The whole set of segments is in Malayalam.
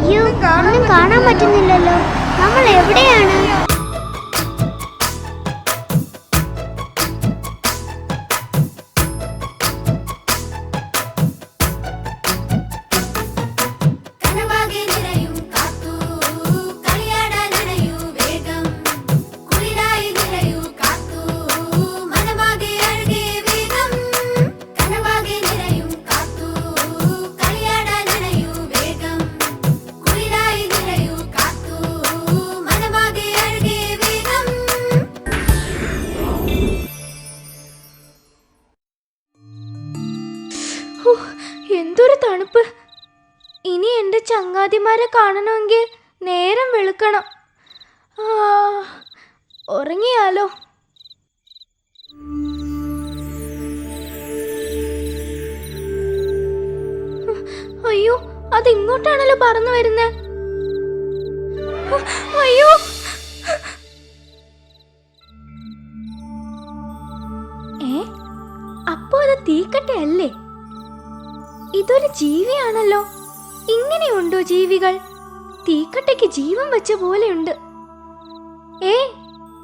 അയ്യോ, ഒന്നും കാണാൻ പറ്റുന്നില്ലല്ലോ. നമ്മൾ എവിടെയാണ്? എന്തൊരു തണുപ്പ്! ഇനി എൻ്റെ ചങ്ങാതിമാരെ കാണണമെങ്കിൽ നേരം വെളുക്കണം. ഉറങ്ങിയാലോ? അയ്യോ, അതിങ്ങോട്ടാണല്ലോ പറന്നു വരുന്നേ. അയ്യോ, അപ്പോ അത് തീക്കട്ടയല്ലേ? ഇതൊരു ജീവിയാണല്ലോ. ഇങ്ങനെയുണ്ടോ ജീവികൾ? തീക്കട്ടയ്ക്ക് ജീവൻ വെച്ച പോലെയുണ്ട്.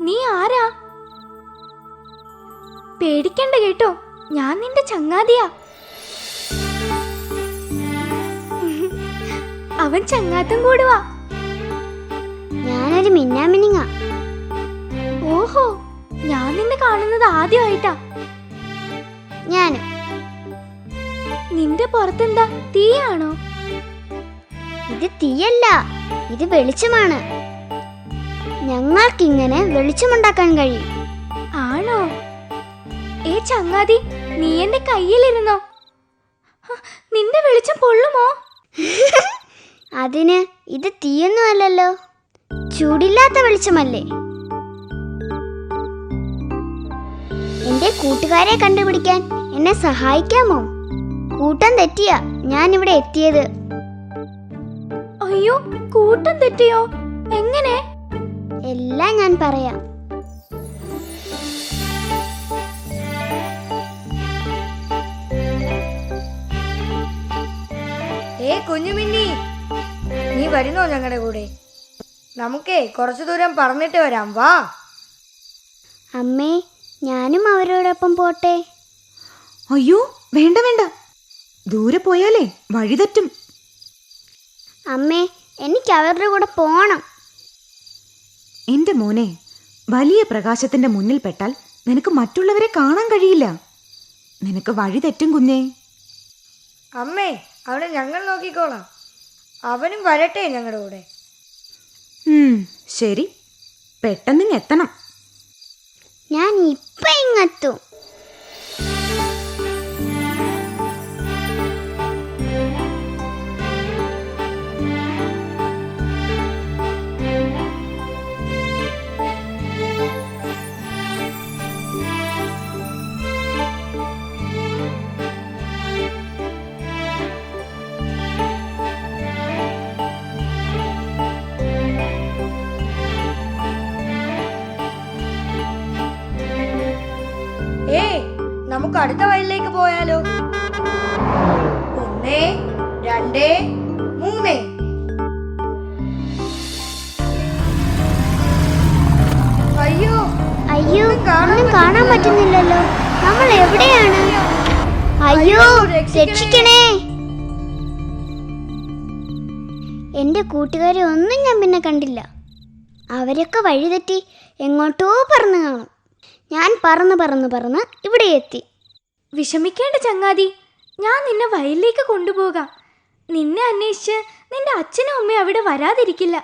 നീ ആരാ? പേടിക്കണ്ട കേട്ടോ, ഞാൻ നിന്റെ ചങ്ങാതിയാ. അവൻ ചങ്ങാത്തം കൂടുവാ. ഞാനൊരു മിന്നാമിനിങ്ങ. ഓഹോ, ഞാൻ നിന്നെ കാണുന്നത് ആദ്യമായിട്ടാ. ഞാനും. നിന്റെ പുറത്തെന്താ, തീയാണോ? ഇത് തീയല്ല, ഇത് വെളിച്ചമാണ്. ഞങ്ങൾക്കിങ്ങനെ വെളിച്ചമുണ്ടാക്കാൻ കഴിയും. ആണോ? ചങ്ങാതി, നീ എന്റെ കയ്യിലിരുന്നോ? നിന്റെ വെളിച്ചം പൊള്ളുമോ? അതിന് ഇത് തീയൊന്നും അല്ലല്ലോ, ചൂടില്ലാത്ത വെളിച്ചമല്ലേ. എന്റെ കൂട്ടുകാരെ കണ്ടുപിടിക്കാൻ എന്നെ സഹായിക്കാമോ? കൂട്ടം തെറ്റിയാ ഞാൻ ഇവിടെ എത്തിയത്. അയ്യോ, കൂട്ടം തെറ്റിയോ? എങ്ങനെ? എല്ലാം ഞാൻ പറയാം. കുഞ്ഞുമിന്നി, നീ വരുന്നോ ഞങ്ങളുടെ കൂടെ? നമുക്കേ കുറച്ചു ദൂരം പറഞ്ഞിട്ട് വരാം, വാ. അമ്മേ, ഞാനും അവരോടൊപ്പം പോട്ടെ. അയ്യോ, വേണ്ട വേണ്ട, ദൂരെ പോയാലേ വഴി തെറ്റും. അമ്മേ, എനിക്ക് അവരുടെ കൂടെ പോണം. എന്റെ മോനെ, വലിയ പ്രകാശത്തിന്റെ മുന്നിൽ പെട്ടാൽ നിനക്ക് മറ്റുള്ളവരെ കാണാൻ കഴിയില്ല. നിനക്ക് വഴി തെറ്റും കുഞ്ഞേ. അമ്മേ, അവിടെ ഞങ്ങൾ നോക്കിക്കോളാം. അവനും വരട്ടെ ഞങ്ങളുടെ കൂടെ. ശരി, പെട്ടെന്ന് എത്തണം. ഞാൻ ഇപ്പൊ ഇങ്ങെത്തും. നമുക്ക് അടുത്ത വഴിയിലേക്ക് പോയാലോ? 1 2 3. അയ്യോ അയ്യോ, ഒന്നും കാണാൻ പറ്റുന്നില്ലല്ലോ. നമ്മൾ എവിടെയാണ്? അയ്യോ, രക്ഷിക്കണേ. എന്റെ കൂട്ടുകാരെ ഒന്നും ഞാൻ പിന്നെ കണ്ടില്ല. അവരൊക്കെ വഴിതെറ്റി എങ്ങോട്ടോ പറന്നു കാണും. ഞാൻ പറന്ന് ഇവിടെ എത്തി. വിഷമിക്കേണ്ട ചങ്ങാതി, ഞാൻ നിന്നെ വയലിലേക്ക് കൊണ്ടുപോകാം. നിന്നെ അന്വേഷിച്ച് നിന്റെ അച്ഛനും അമ്മയും അവിടെ വരാതിരിക്കില്ല.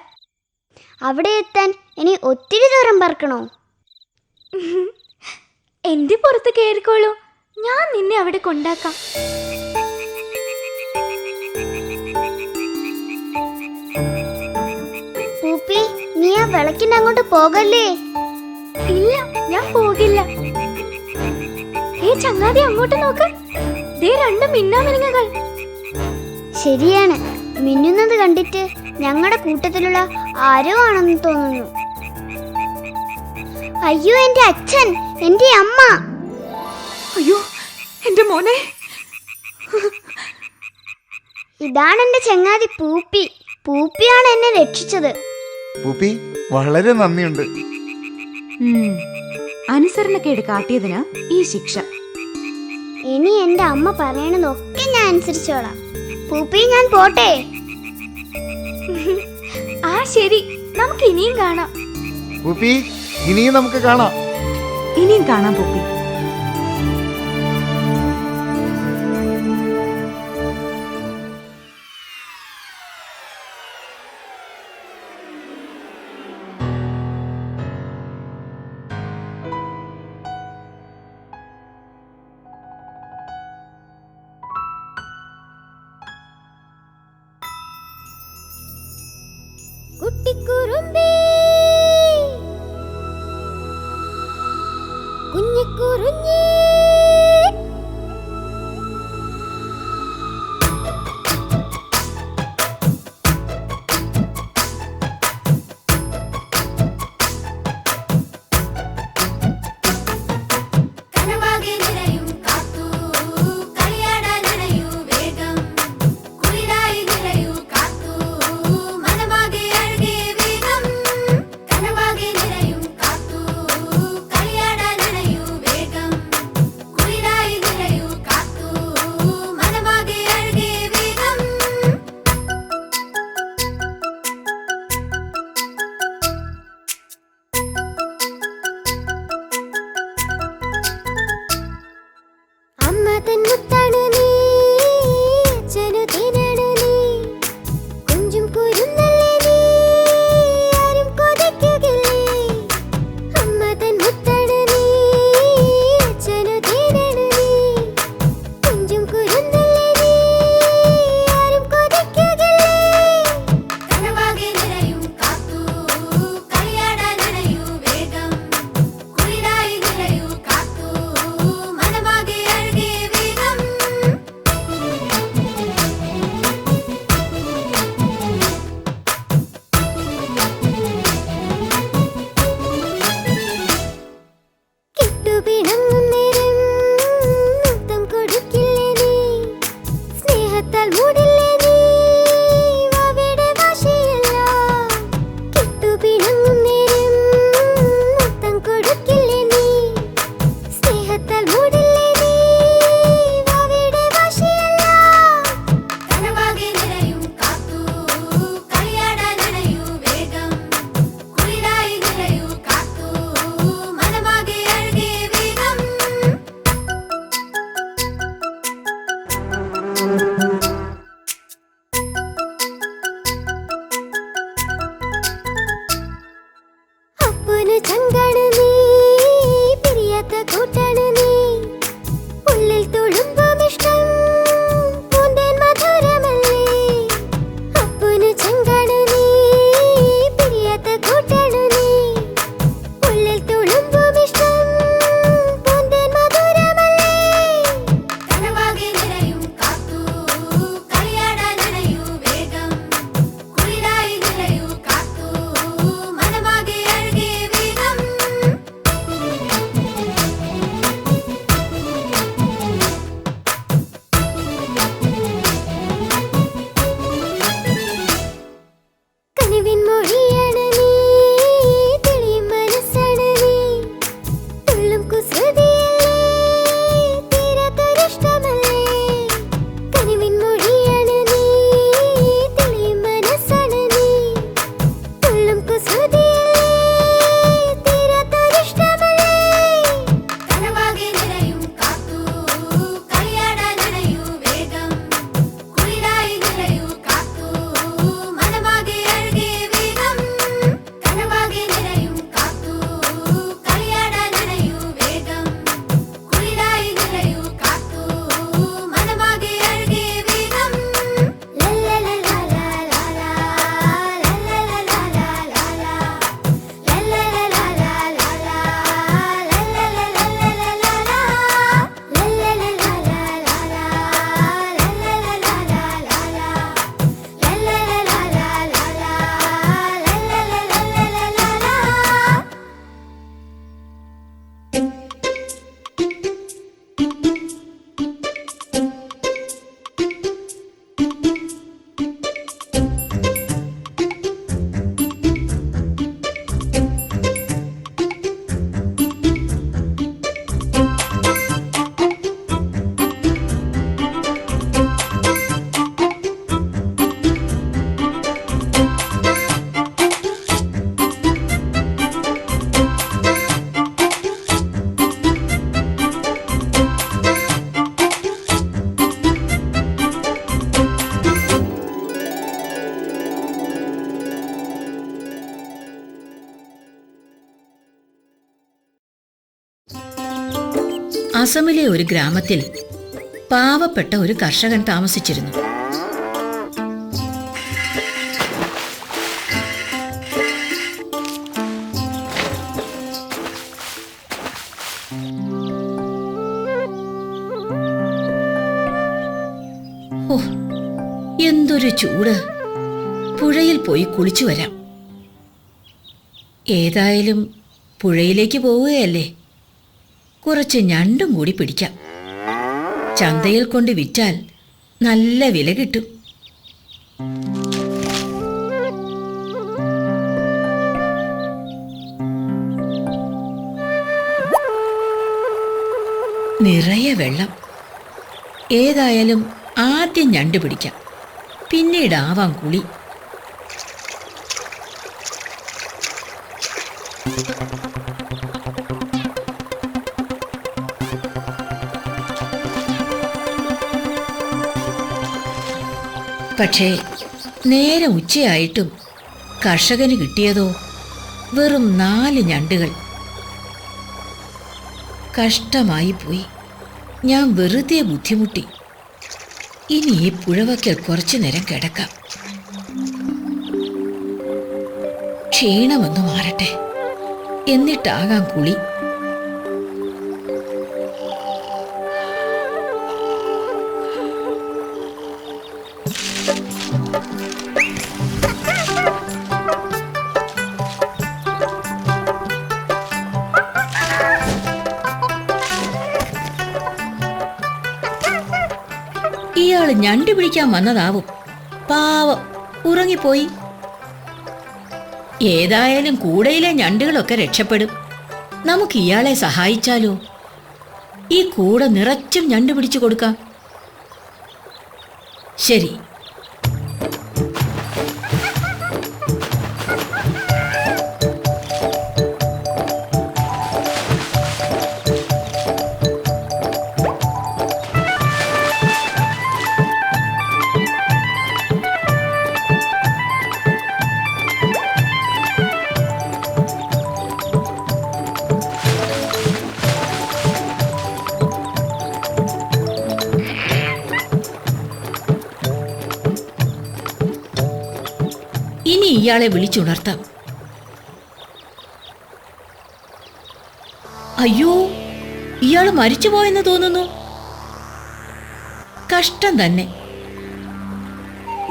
അവിടെ എത്താൻ ഇനി ഒത്തിരി ദൂരം പറക്കണോ? എന്റെ പുറത്ത് കയറിക്കോളൂ, ഞാൻ നിന്നെ അവിടെ കൊണ്ടാക്കാം. പൂപ്പി, നീ ആ വിളക്കിന്റെ അങ്ങോട്ട് പോകല്ലേ? ഇല്ല, ഞാൻ പോകില്ല. ചങ്ങാതി, അങ്ങോട്ട് നോക്ക്. ദേ 2 മിന്നാമിനുങ്ങകൾ. ശരിയാണ്, മിന്നുന്നത് കണ്ടിട്ട് ഞങ്ങളുടെ കൂട്ടത്തിലുള്ള ആരോ ആണെന്ന് തോന്നുന്നു. അയ്യോ, എന്റെ അച്ഛൻ, എന്റെ അമ്മ. അയ്യോ, എന്റെ മോനെ. ഇതാണ് എന്റെ ചങ്ങാതി പൂപ്പി. പൂപ്പിയാണ് എന്നെ രക്ഷിച്ചത്. പൂപ്പി വളരെ നന്ദിയുണ്ട്. അനുസരണക്കേട് കാട്ടിയതിന് ഈ ശിക്ഷ. ഇനി എൻ്റെ അമ്മ പറയണതൊക്കെ ഞാൻ അനുസരിച്ചോളാം. പൂപ്പി, ഞാൻ പോട്ടെ. ആ ശരി, നമുക്ക് ഇനിയും കാണാം. പൂപ്പി, ഇനിയും നമുക്ക് കാണാം. ഇനിയും കാണാം പൂപ്പി. കുട്ടിക്കുറുമ്പി, കുഞ്ഞിക്കുറുമ്പി. അസമിലെ ഒരു ഗ്രാമത്തിൽ പാവപ്പെട്ട ഒരു കർഷകൻ താമസിച്ചിരുന്നു. ഓ, എന്തൊരു ചൂട്! പുഴയിൽ പോയി കുളിച്ചു വരാം. ഏതായാലും പുഴയിലേക്ക് പോവുകയല്ലേ, കുറച്ച് ഞണ്ടും കൂടി പിടിക്കാം. ചന്തയിൽ കൊണ്ട് വിറ്റാൽ നല്ല വില കിട്ടും. നിറയെ വെള്ളം. ഏതായാലും ആദ്യം ഞണ്ട് പിടിക്കാം, പിന്നീടാവാം കുളി. പക്ഷേ നേരം ഉച്ചയായിട്ടും കർഷകന് കിട്ടിയതോ വെറും 4 ഞണ്ടുകൾ. കഷ്ടമായി പോയി. ഞാൻ വെറുതെ ബുദ്ധിമുട്ടി. ഇനി ഈ പുഴവക്കൽ കുറച്ചു നേരം കിടക്കാം. ക്ഷീണമൊന്നു മാറട്ടെ, എന്നിട്ടാകാം കുളി. ഇയാള് ഞണ്ട് പിടിക്കാൻ വന്നതാവും. പാവം, ഉറങ്ങിപ്പോയി. ഏതായാലും കൂടയിലെ ഞണ്ടുകളൊക്കെ രക്ഷപ്പെടും. നമുക്ക് ഇയാളെ സഹായിച്ചാലോ? ഈ കൂട നിറച്ചും ഞണ്ട് പിടിച്ചു കൊടുക്കാം. ശരി. ഇനി ഇയാളെ വിളിച്ചുണർത്താം. അയ്യോ, ഇയാൾ മരിച്ചുപോയെന്ന് തോന്നുന്നു. കഷ്ടം തന്നെ.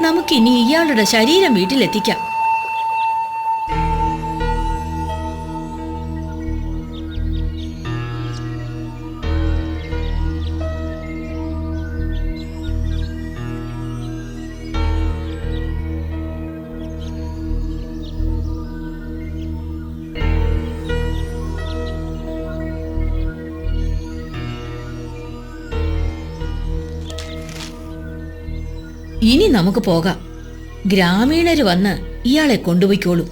നമുക്കിനി ഇയാളുടെ ശരീരം വീട്ടിലെത്തിക്കാം. ഇനി നമുക്ക് പോകാം. ഗ്രാമീണര് വന്ന് ഇയാളെ കൊണ്ടുപോയിക്കോളൂ.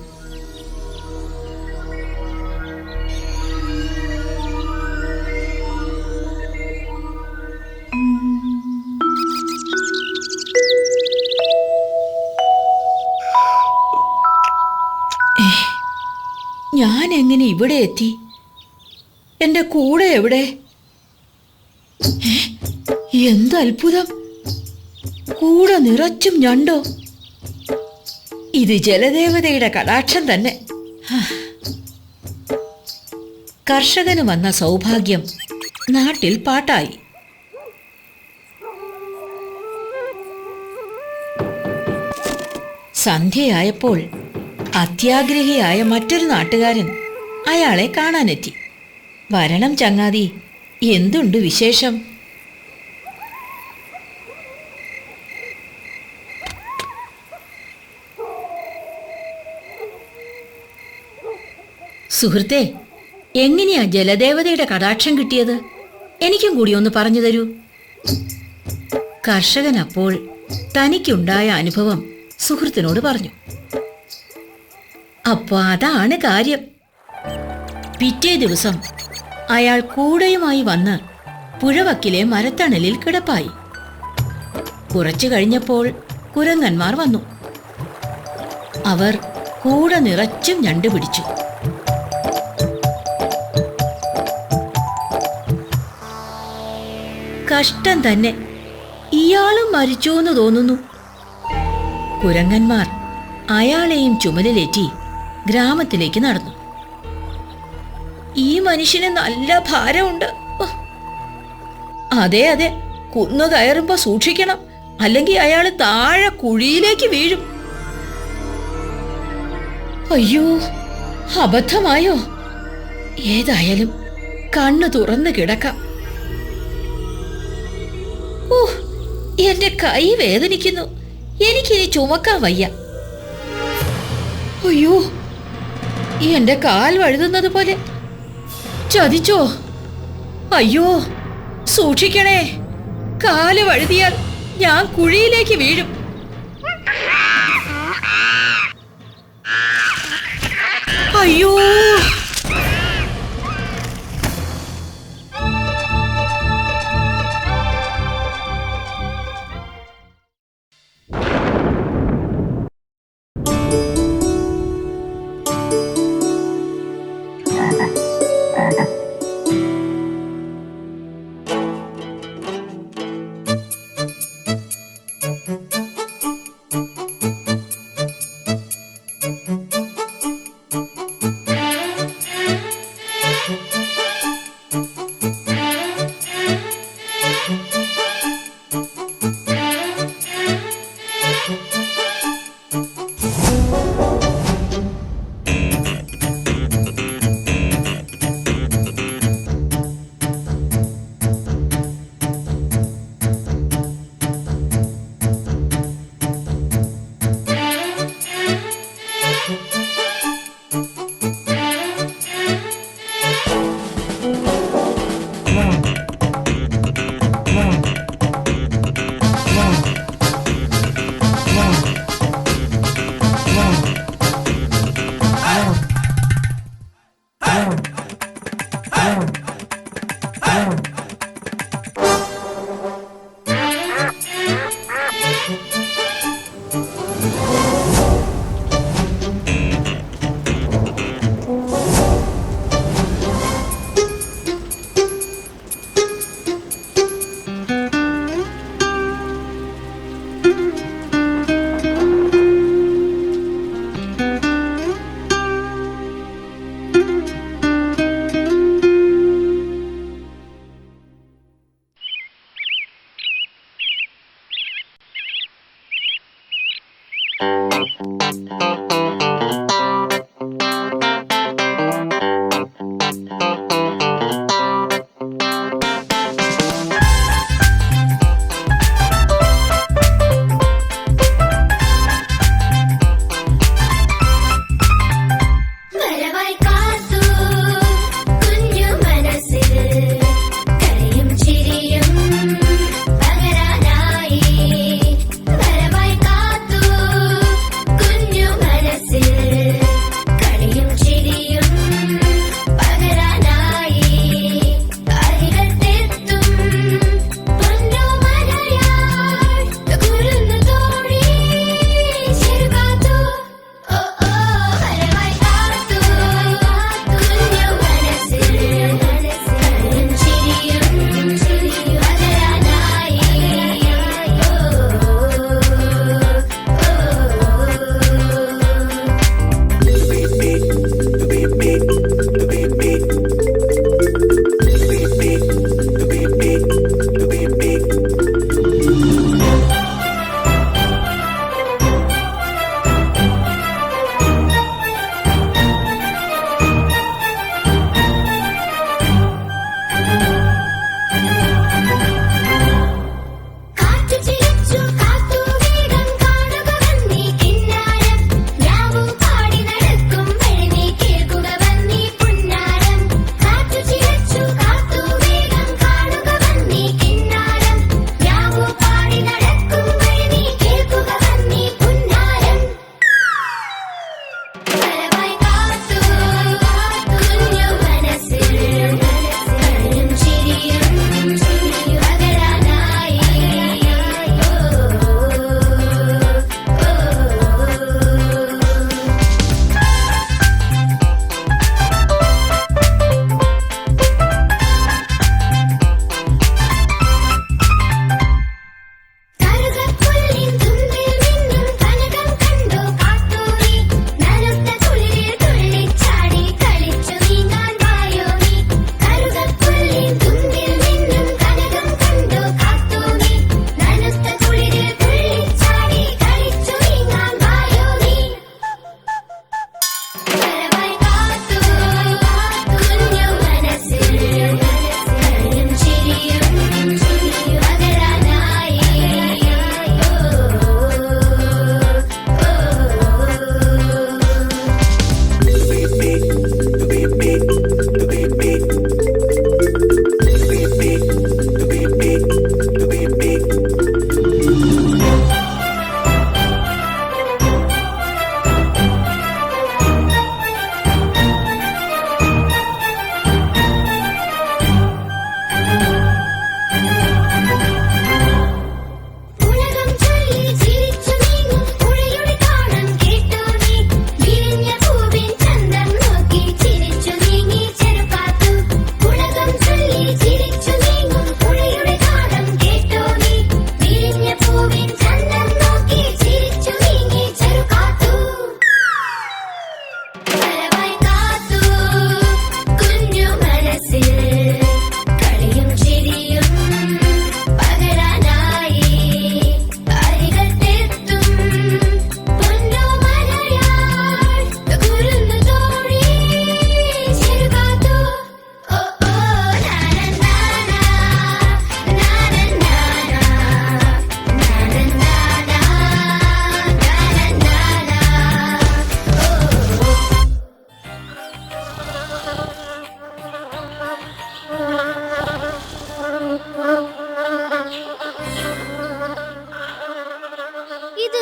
ഞാൻ എങ്ങനെ ഇവിടെ എത്തി? എന്റെ കൂടെ എവിടെ? എന്ത് അത്ഭുതം! കൂടെ നിറച്ചും ഞണ്ടോ! ഇത് ജലദേവതയുടെ കടാക്ഷം തന്നെ. കർഷകന് വന്ന സൗഭാഗ്യം നാട്ടിൽ പാട്ടായി. സന്ധ്യയായപ്പോൾ അത്യാഗ്രഹിയായ മറ്റൊരു നാട്ടുകാരൻ അയാളെ കാണാനെത്തി. വരണം ചങ്ങാതി, എന്തുണ്ട് വിശേഷം? സുഹൃത്തെ, എങ്ങനെയാ ജലദേവതയുടെ കടാക്ഷം കിട്ടിയത്? എനിക്കും കൂടി ഒന്ന് പറഞ്ഞു തരൂ. കർഷകൻ അപ്പോൾ തനിക്കുണ്ടായ അനുഭവം സുഹൃത്തിനോട് പറഞ്ഞു. അപ്പൊ അതാണ് കാര്യം. പിറ്റേ ദിവസം അയാൾ കൂടയുമായി വന്ന് പുഴവക്കിലെ മരത്തണലിൽ കിടപ്പായി. കുറച്ചു കഴിഞ്ഞപ്പോൾ കുരങ്ങന്മാർ വന്നു. അവർ കൂട നിറച്ചും ഞണ്ട് പിടിച്ചു. കഷ്ടം തന്നെ. ഇയാളും മരിച്ചോന്ന് തോന്നുന്നു. കുരങ്ങന്മാർ അയാളെയും ചുമലിലേറ്റി ഗ്രാമത്തിലേക്ക് നടന്നു. ഈ മനുഷ്യന് നല്ല ഭാരമുണ്ട്. അതെ അതെ, കുന്നു കയറുമ്പോ സൂക്ഷിക്കണം, അല്ലെങ്കിൽ അയാൾ താഴെ കുഴിയിലേക്ക് വീഴും. അയ്യോ, അബദ്ധമായോ? ഏതായാലും കണ്ണു തുറന്നു കിടക്കാം. ഓ, എന്റെ കൈ വേദനിക്കുന്നു. എനിക്കിനി ചുമക്കാൻ വയ്യ. അയ്യോ, എന്റെ കാൽ വഴുതുന്നത് പോലെ. ചതിച്ചോ? അയ്യോ, സൂക്ഷിക്കണേ. കാല് വഴുതിയാൽ ഞാൻ കുഴിയിലേക്ക് വീഴും. അയ്യോ,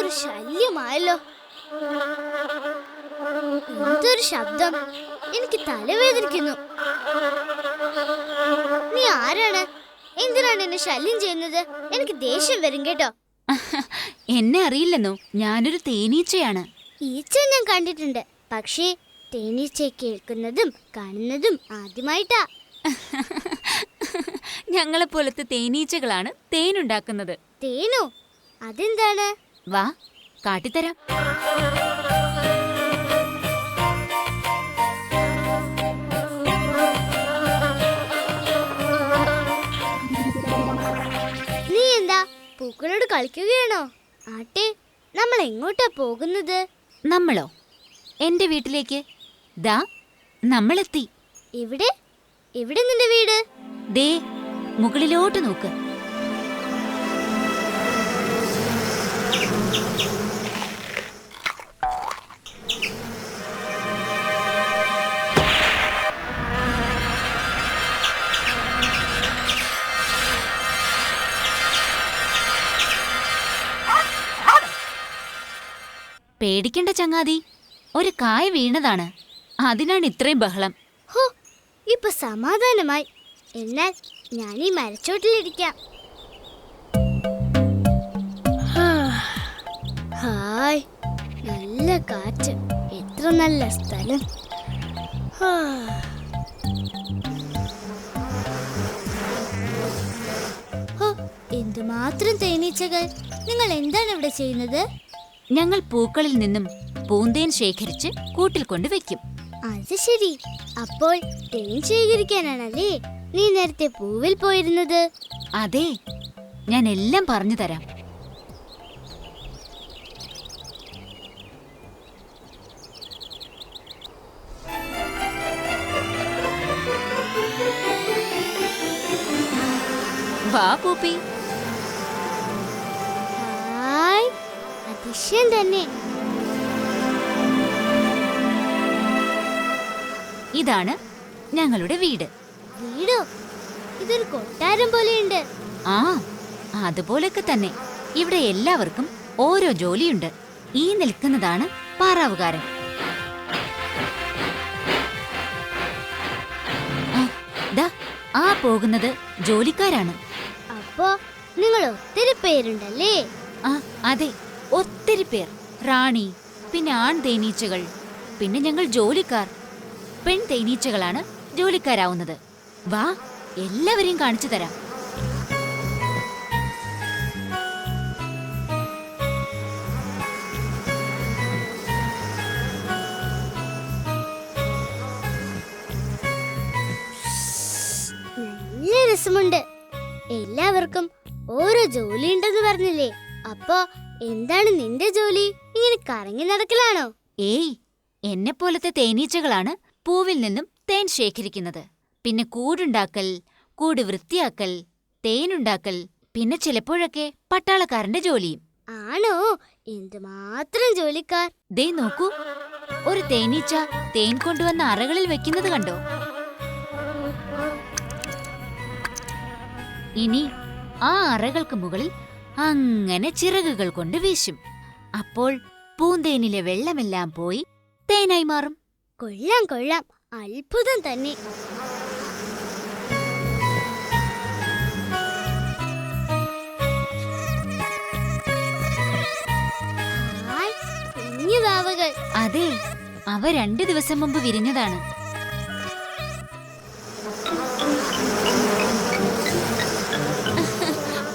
ഇതൊരു ശല്യമായല്ലോ. എന്തൊരു ശബ്ദം, എനിക്ക് തലവേദനിക്കുന്നു. നീ ആരാണ്? എന്തിനാണ് എന്നെ ശല്യം ചെയ്യുന്നത്? എനിക്ക് ദേഷ്യം വരും കേട്ടോ. എന്നെ അറിയില്ലെന്നോ? ഞാനൊരു തേനീച്ചയാണ്. ഈച്ച ഞാൻ കണ്ടിട്ടുണ്ട്, പക്ഷേ തേനീച്ചയെ കേൾക്കുന്നതും കാണുന്നതും ആദ്യമായിട്ടാ. ഞങ്ങളെപ്പോലത്തെ തേനീച്ചകളാണ് തേനുണ്ടാക്കുന്നത്. തേനോ? അതെന്താണ്? വാ, കാട്ടിത്തരാം. നീ എന്താ പൂക്കളോട് കളിക്കുകയാണോ? ആട്ടെ, നമ്മൾ എങ്ങോട്ടാ പോകുന്നത്? നമ്മളോ? എന്റെ വീട്ടിലേക്ക്. ദാ, നമ്മളെത്തി. എവിടെ? എവിടെ നിന്റെ വീട്? ദേ, മുകളിലോട്ട് നോക്ക്. പേടിക്കണ്ട ചങ്ങാതി, ഒരു കായ വീണതാണ്. അതിനാണ് ഇത്രയും ബഹളം. ഹോ, ഇപ്പൊ സമാധാനമായി. എന്നാൽ ഞാൻ ഈ മരച്ചോട്ടിലിരിക്കാം. ഹായ്, നല്ല കാറ്റ്, എത്ര നല്ല സ്ഥലം. ഹോ, എന്തുമാത്രം തേനീച്ചകൾ. നിങ്ങൾ എന്താണ് ഇവിടെ ചെയ്യുന്നത്? ഞങ്ങൾ പൂക്കളിൽ നിന്നും പൂന്തേൻ ശേഖരിച്ച് കൂട്ടിൽ കൊണ്ടുവയ്ക്കും. അത് ശരി. അപ്പോൾ തേൻ ശേഖരിക്കാനാണല്ലേ നീ നേരത്തെ പൂവിൽ പോയിരുന്നത്? അതെ, ഞാൻ എല്ലാം പറഞ്ഞു തരാം. വാ പൂപ്പി. ഹായ്, അതിശയം തന്നെ. ഇതാണ് ഞങ്ങളുടെ വീട്. വീടോ? ഇതൊരു കൊട്ടാരം പോലെയുണ്ട്. ആ, അതുപോലൊക്കെ തന്നെ. ഇവിടെ എല്ലാവർക്കും ഓരോ ജോലിയുണ്ട്. ഈ നിൽക്കുന്നതാണ് പാറാവുകാരൻ. ദാ, ആ പോകുന്നത് ജോലിക്കാരാണ്. അപ്പോ നിങ്ങൾ ഒത്തിരി പേരുണ്ടല്ലേ? ആ, അതെ, ഒത്തിരി പേർ. റാണി, പിന്നെ ആൺ തേനീച്ചകൾ, പിന്നെ ഞങ്ങൾ ജോലിക്കാർ. പെൺ തേനീച്ചകളാണ് ജോലിക്കാരാവുന്നത്. വാ, എല്ലാവരെയും കാണിച്ചു തരാം. നല്ല രസമുണ്ട്. എല്ലാവർക്കും ഓരോ ജോലി ഉണ്ടെന്ന് പറഞ്ഞില്ലേ? അപ്പോ എന്താണ് നിന്റെ ജോലി? ഇങ്ങനെ കറങ്ങി നടക്കലാണോ? ഏയ്, എന്നെപ്പോലത്തെ തേനീച്ചകളാണ് പൂവിൽ നിന്നും തേൻ ശേഖരിക്കുന്നത്. പിന്നെ കൂടുണ്ടാക്കൽ, കൂട് വൃത്തിയാക്കൽ, തേനുണ്ടാക്കൽ, പിന്നെ ചിലപ്പോഴൊക്കെ പട്ടാളക്കാരന്റെ ജോലിയും. ആണോ? എന്തുമാത്രം ജോലിക്കാർ. ദേ നോക്കൂ, ഒരു തേനീച്ച തേൻ കൊണ്ടുവന്ന അറകളിൽ വെക്കുന്നത് കണ്ടോ? ഇനി ആ അറകൾക്ക് മുകളിൽ അങ്ങനെ ചിറകുകൾ കൊണ്ട് വീശും. അപ്പോൾ പൂന്തേനിലെ വെള്ളമെല്ലാം പോയി തേനായി മാറും. കൊള്ളാം കൊള്ളാം, അത്ഭുതം തന്നെ. ഹായ്, കുഞ്ഞു വാവകൾ. അതെ, അവ 2 ദിവസം മുമ്പ് വിരിഞ്ഞതാണ്.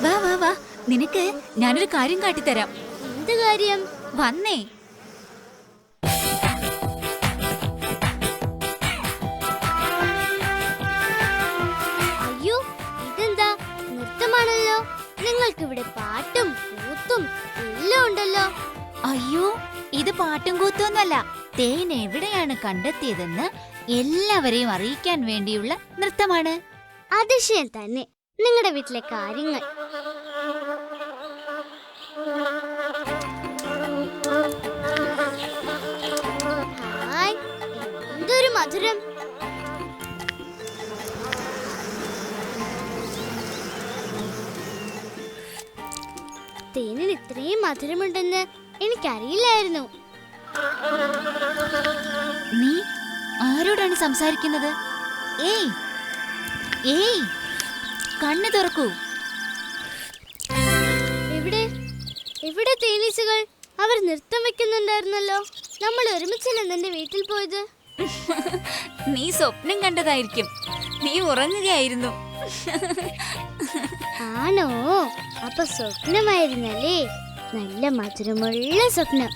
വാ വാ വാ, നിനക്ക് ഞാനൊരു കാര്യം കാട്ടിത്തരാം. എന്ത് കാര്യം? വന്നേ. അയ്യോ, ഇതെന്താ നൃത്തമാണല്ലോ. നിങ്ങൾക്കിവിടെ പാട്ടും കൂത്തും എല്ലാം ഉണ്ടല്ലോ. അയ്യോ, ഇത് പാട്ടും കൂത്തൊന്നുമല്ല. തേൻ എവിടെയാണ് കണ്ടെത്തിയതെന്ന് എല്ലാവരെയും അറിയിക്കാൻ വേണ്ടിയുള്ള നൃത്തമാണ്. അതിശയം തന്നെ നിങ്ങളുടെ വീട്ടിലെ കാര്യങ്ങൾ. ഹായ്, എന്തൊരു മധുരം. തേനിന് ഇത്രയും മധുരമുണ്ടെന്ന് എനിക്കറിയില്ലായിരുന്നു. നീ ആരോടാണ് സംസാരിക്കുന്നത്? ഏയ് ഏയ്, കണ്ണു തുറക്കൂ. എവിടെ തേനീച്ചകൾ? അവർ നൃത്തം വെക്കുന്നുണ്ടായിരുന്നല്ലോ. നമ്മൾ ഒരുമിച്ചല്ലേ നിന്റെ വീട്ടിൽ പോയത്? നീ സ്വപ്നം കണ്ടതായിരിക്കും. നീ ഉറങ്ങുകയായിരുന്നു. ആണോ? അപ്പൊ സ്വപ്നമായിരുന്നല്ലേ? നല്ല മധുരമുള്ള സ്വപ്നം.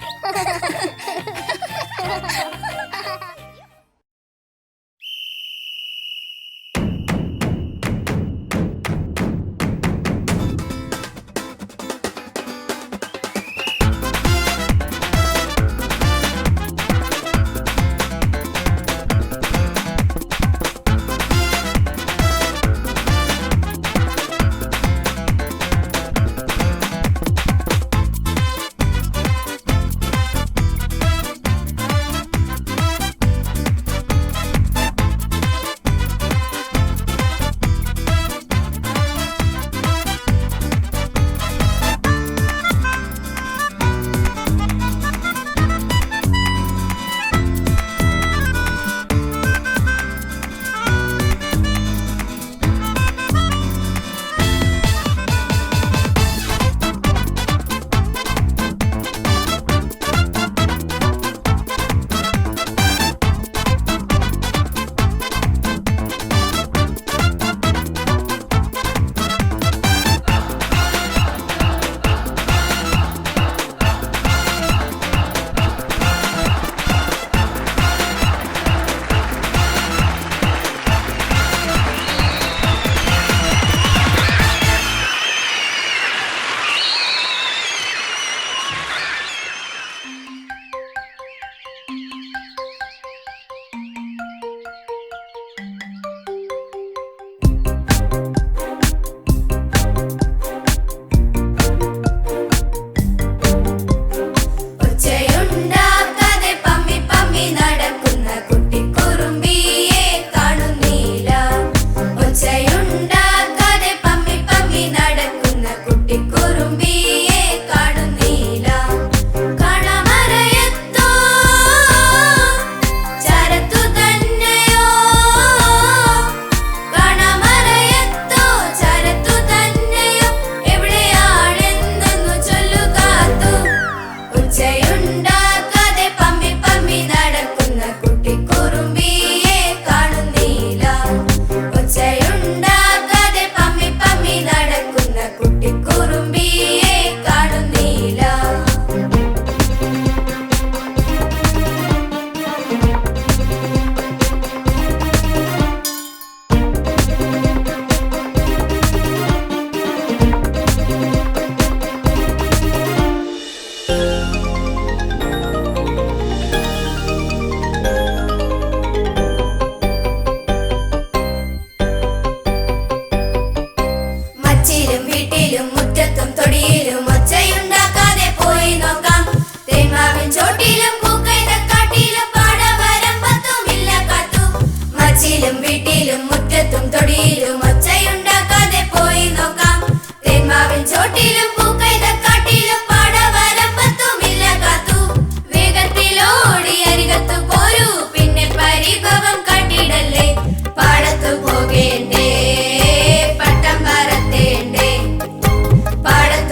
പാടത്തു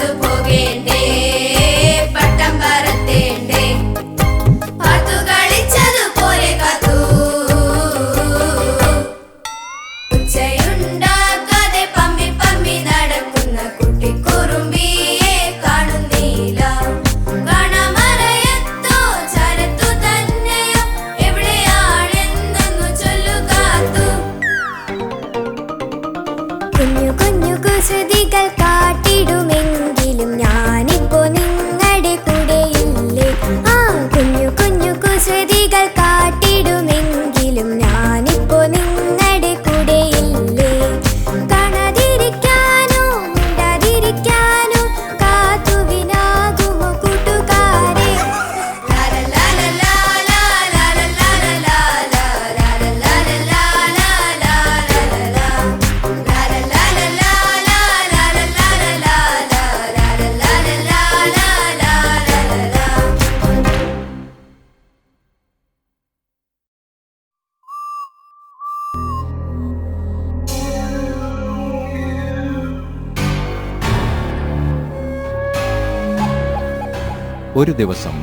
ഒരു ദിവസം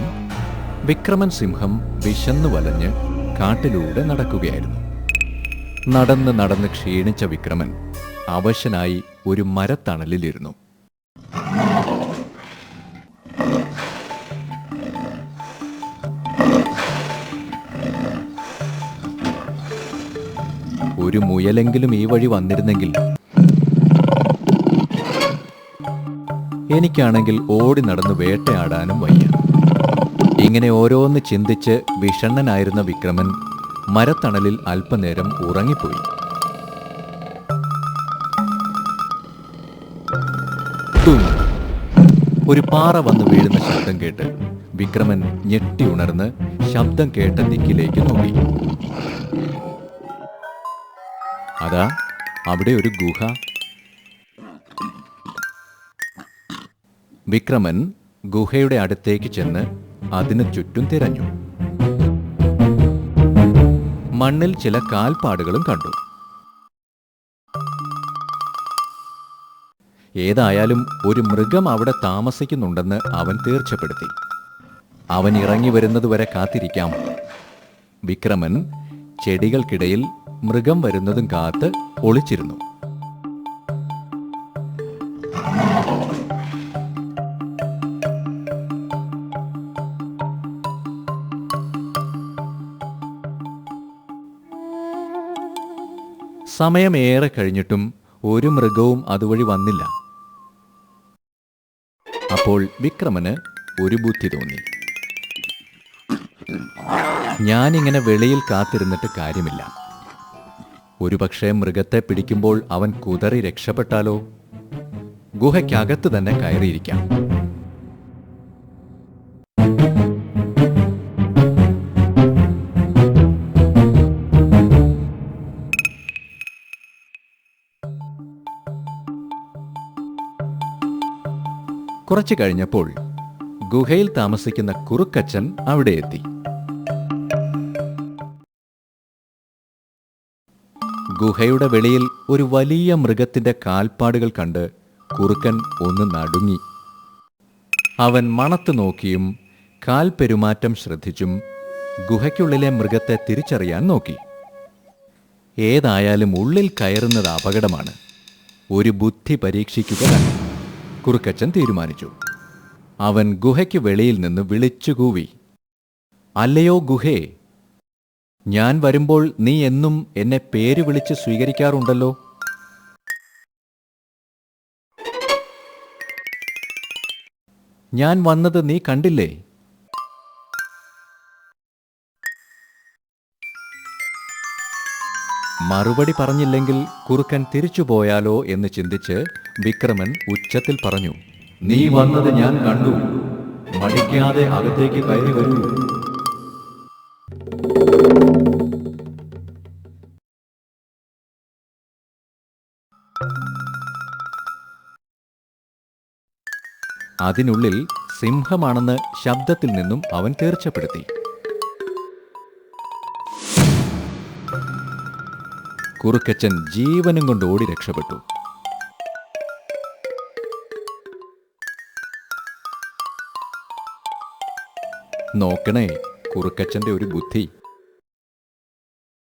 വിക്രമൻ സിംഹം വിശന്നു വലഞ്ഞ് കാട്ടിലൂടെ നടക്കുകയായിരുന്നു. നടന്ന് നടന്ന് ക്ഷീണിച്ച വിക്രമൻ അവശനായി ഒരു മരത്തണലിലിരുന്നു. ഒരു മുയലെങ്കിലും ഈ വഴി വന്നിരുന്നെങ്കിൽ. എനിക്കാണെങ്കിൽ ഓടി നടന്ന് വേട്ടയാടാനും വയ്യ. ഇങ്ങനെ ഓരോന്ന് ചിന്തിച്ച് വിഷണ്ണനായിരുന്ന വിക്രമൻ മരത്തണലിൽ അല്പനേരം ഉറങ്ങിപ്പോയി. തും! ഒരു പാറ വന്ന് വീഴുന്ന ശബ്ദം കേട്ട് വിക്രമൻ ഞെട്ടി ഉണർന്ന് ശബ്ദം കേട്ട ദിക്കിലേക്ക് നോക്കി. അതാ അവിടെ ഒരു ഗുഹ. വിക്രമൻ ഗുഹയുടെ അടുത്തേക്ക് ചെന്ന് അതിനു ചുറ്റും തിരഞ്ഞു. മണ്ണിൽ ചില കാൽപ്പാടുകളും കണ്ടു. ഏതായാലും ഒരു മൃഗം അവിടെ താമസിക്കുന്നുണ്ടെന്ന് അവൻ തീർച്ചപ്പെടുത്തി. അവൻ ഇറങ്ങി വരുന്നതുവരെ കാത്തിരിക്കാം. വിക്രമൻ ചെടികൾക്കിടയിൽ മൃഗം വരുന്നതും കാത്ത് ഒളിച്ചിരുന്നു. സമയമേറെ കഴിഞ്ഞിട്ടും ഒരു മൃഗവും അതുവഴി വന്നില്ല. അപ്പോൾ വിക്രമന് ഒരു ബുദ്ധി തോന്നി. ഞാനിങ്ങനെ വെളിയിൽ കാത്തിരുന്നിട്ട് കാര്യമില്ല. ഒരുപക്ഷെ മൃഗത്തെ പിടിക്കുമ്പോൾ അവൻ കുതറി രക്ഷപ്പെട്ടാലോ? ഗുഹയ്ക്കകത്ത് തന്നെ കയറിയിരിക്കാം. കുറച്ചു കഴിഞ്ഞപ്പോൾ ഗുഹയിൽ താമസിക്കുന്ന കുറുക്കച്ചൻ അവിടെ എത്തി. ഗുഹയുടെ വെളിയിൽ ഒരു വലിയ മൃഗത്തിന്റെ കാൽപ്പാടുകൾ കണ്ട് കുറുക്കൻ ഒന്ന് നടുങ്ങി. അവൻ മണത്തു നോക്കിയും കാൽപെരുമാറ്റം ശ്രദ്ധിച്ചും ഗുഹയ്ക്കുള്ളിലെ മൃഗത്തെ തിരിച്ചറിയാൻ നോക്കി. ഏതായാലും ഉള്ളിൽ കയറുന്നത് അപകടമാണ്. ഒരു ബുദ്ധി പരീക്ഷിക്കുക തന്നെ കുറുക്കച്ചൻ തീരുമാനിച്ചു. അവൻ ഗുഹയ്ക്ക് വെളിയിൽ നിന്ന് വിളിച്ചുകൂവി, അല്ലയോ ഗുഹേ, ഞാൻ വരുമ്പോൾ നീ എന്നും എന്നെ പേര് വിളിച്ച് സ്വീകരിക്കാറുണ്ടല്ലോ. ഞാൻ വന്നത് നീ കണ്ടില്ലേ? മറുപടി പറഞ്ഞില്ലെങ്കിൽ കുറുക്കൻ തിരിച്ചുപോയാലോ എന്ന് ചിന്തിച്ച് വിക്രമൻ ഉച്ചത്തിൽ പറഞ്ഞു, നീ വന്നത് ഞാൻ കണ്ടു. മടിക്കാതെ അകത്തേക്ക് കയറി വരൂ. അതിനുള്ളിൽ സിംഹമാണെന്ന് ശബ്ദത്തിൽ നിന്നും അവൻ തീർച്ചപ്പെടുത്തി. കുറുക്കച്ചൻ ജീവനും കൊണ്ട് ഓടി രക്ഷപ്പെട്ടു. നോക്കണേ കുറുക്കച്ചന്റെ ഒരു ബുദ്ധി.